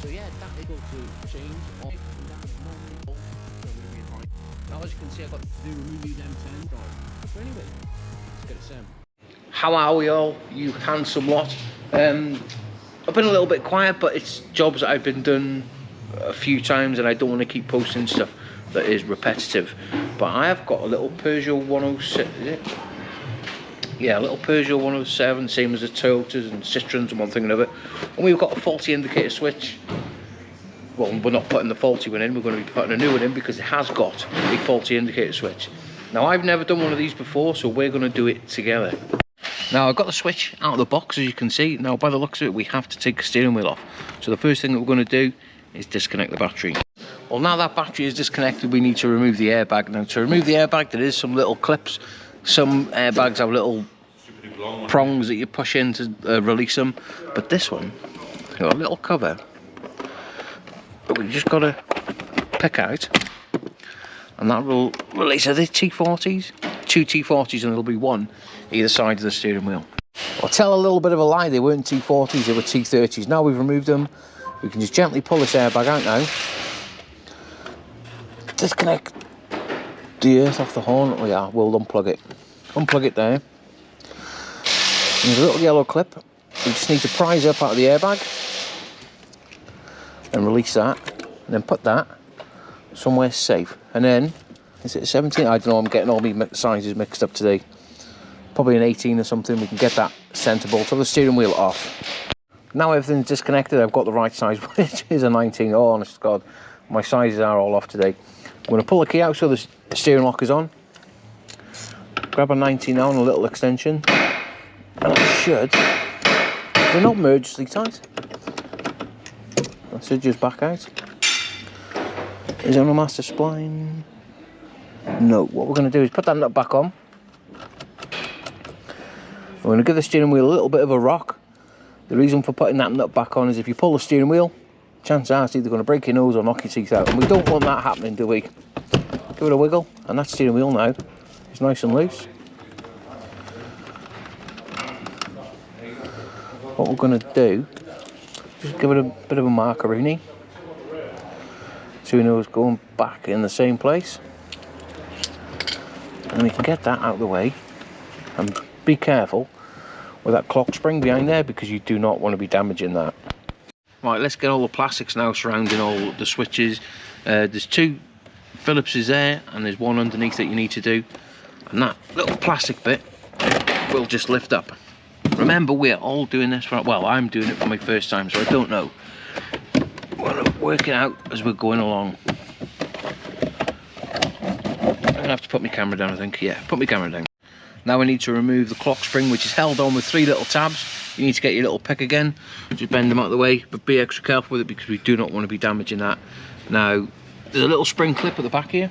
So yeah, that able to change off. Now as you can see, I've got to do remove them 10. So anyway, let's get it set. How are we all, you handsome lot? I've been a little bit quiet, but it's jobs that I've been done a few times and I don't want to keep posting stuff that is repetitive. But I have got a little Peugeot 106, is it? Yeah, a little Peugeot 107, same as the Toyotas and Citroens and one thing and another. And we've got a faulty indicator switch. Well, we're not putting the faulty one in, we're going to be putting a new one in because it has got a faulty indicator switch. Now, I've never done one of these before, so we're going to do it together. Now, I've got the switch out of the box, as you can see. Now, by the looks of it, we have to take the steering wheel off. So the first thing that we're going to do is disconnect the battery. Well, now that battery is disconnected, we need to remove the airbag. Now, to remove the airbag, there is some little clips. Some airbags have little prongs that you push in to release them. But this one, it's got a little cover that we just got to pick out. And that will release, are they T40s? 2 T40s, and there'll be one either side of the steering wheel. I'll tell a little bit of a lie, they weren't T40s, they were T30s. Now we've removed them, we can just gently pull this airbag out now. Disconnect the earth off the horn. Oh yeah, we'll unplug it. Unplug it there. There's a little yellow clip. We just need to prise up out of the airbag and release that, and then put that somewhere safe. And then, is it a 17? I don't know, I'm getting all my sizes mixed up today. Probably an 18 or something. We can get that centre bolt of the steering wheel off. Now everything's disconnected, I've got the right size, which is a 19. Oh, honest to God, my sizes are all off today. I'm going to pull the key out so the steering lock is on. Grab a 19 now and a little extension. And I should, they're not mergedly tight. I should just back out. Is it on a master spline? No, what we're going to do is put that nut back on. We're going to give the steering wheel a little bit of a rock. The reason for putting that nut back on is if you pull the steering wheel, chances are it's either going to break your nose or knock your teeth out. And we don't want that happening, do we? Give it a wiggle, and that steering wheel now is nice and loose. What we're going to do, just give it a bit of a markeroonie. So we know it's going back in the same place. And we can get that out of the way. And be careful with that clock spring behind there because you do not want to be damaging that. Right, let's get all the plastics now surrounding all the switches. There's 2 Phillipses there and there's one underneath that you need to do. And that little plastic bit will just lift up. Remember, we're all doing this for, well, I'm doing it for my first time, so I don't know. We're going to work it out as we're going along. I'm going to have to put my camera down, I think. Yeah, put my camera down. Now we need to remove the clock spring, which is held on with 3 little tabs. You need to get your little pick again, just bend them out of the way, but be extra careful with it because we do not want to be damaging that. Now, there's a little spring clip at the back here.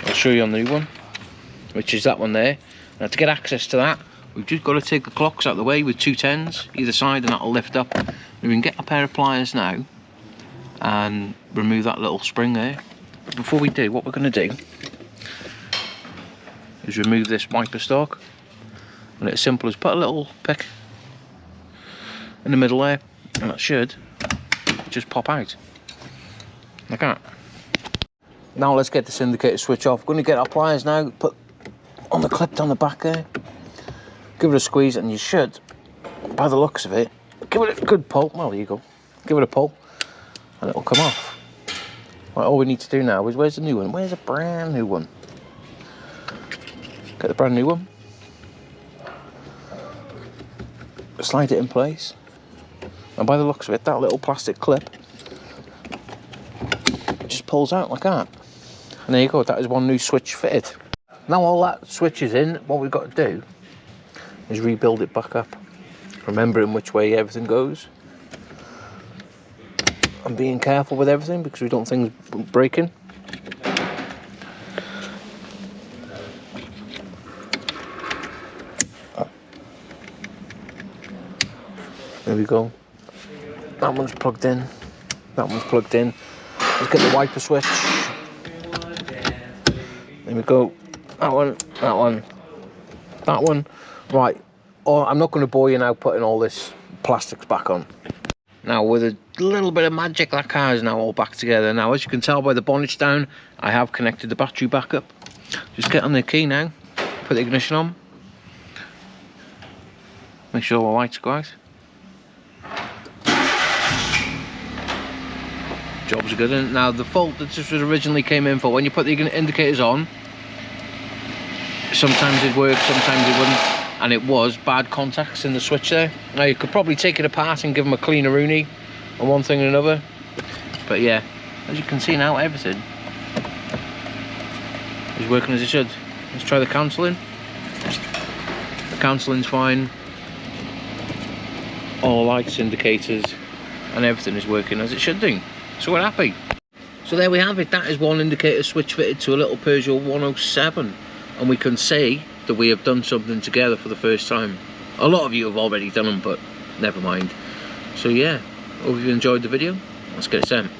I'll show you on the new one, which is that one there. Now to get access to that, we've just got to take the clocks out of the way with 2 10s either side, and that'll lift up. We can get a pair of pliers now and remove that little spring there. But before we do, what we're going to do is remove this wiper stalk, and it's as simple as put a little pick in the middle there, and that should just pop out like that. Now let's get this indicator switch off. We're going to get our pliers now, put on the clip down the back there, give it a squeeze, and you should, by the looks of it, give it a good pull. Well, there you go, give it a pull and it'll come off. Right, all we need to do now is, where's the new one? Where's a brand new one? Get the brand new one, slide it in place, and by the looks of it, that little plastic clip just pulls out like that. And there you go, that is one new switch fitted. Now all that switch is in, what we've got to do is rebuild it back up, remembering which way everything goes and being careful with everything because we don't want things breaking. There we go. That one's plugged in. That one's plugged in. Let's get the wiper switch. There we go. That one, that one, that one. Right. Oh, I'm not going to bore you now putting all this plastics back on. Now with a little bit of magic, that car is now all back together. Now as you can tell by the bonnet's down, I have connected the battery back up. Just get on the key now, put the ignition on, make sure all the lights go out. Jobs are good. And now the fault that this was originally came in for, when you put the indicators on, sometimes it worked, sometimes it wouldn't, and it was bad contacts in the switch there. Now you could probably take it apart and give them a cleaner rooney on one thing and another, but yeah, as you can see now, everything is working as it should. Let's try the cancelling. The cancelling's fine, all lights, indicators, and everything is working as it should do. So we're happy. So there we have it. That is one indicator switch fitted to a little Peugeot 107, and we can say that we have done something together for the first time. A lot of you have already done them, but never mind. So yeah, hope you enjoyed the video. Let's get it sent.